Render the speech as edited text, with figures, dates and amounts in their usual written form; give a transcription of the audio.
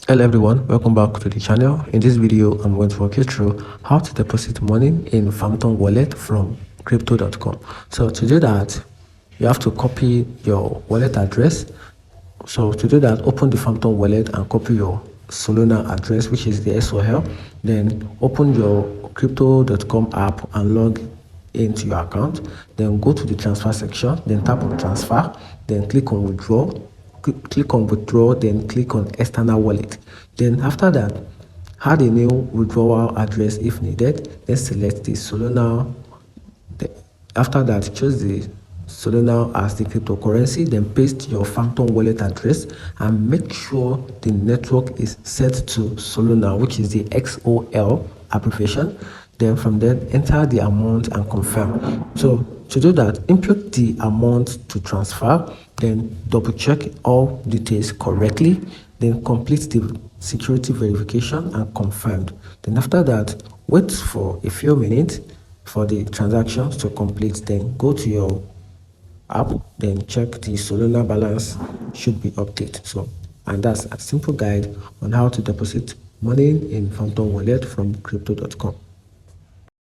Hello everyone, welcome back to the channel. In this video, I'm going to walk you through how to deposit money in Phantom wallet from crypto.com. So to do that, you have to copy your wallet address. So to do that, open the Phantom wallet and copy your Solana address, which is the SOL. Then open your crypto.com app and log into your account. Then go to the transfer section, then tap on transfer, then click on withdraw. Click on withdraw, then click on external wallet. Then after that, add a new withdrawal address if needed. Then select the Solana. After that, choose the Solana as the cryptocurrency. Then paste your Phantom wallet address and make sure the network is set to Solana, which is the XOL abbreviation. Then from there, enter the amount and confirm. So to do that, input the amount to transfer, then double check all details correctly, then complete the security verification and confirmed. Then after that, wait for a few minutes for the transactions to complete. Then go to your app, then check the Solana balance should be updated. So, and that's a simple guide on how to deposit money in Phantom wallet from crypto.com.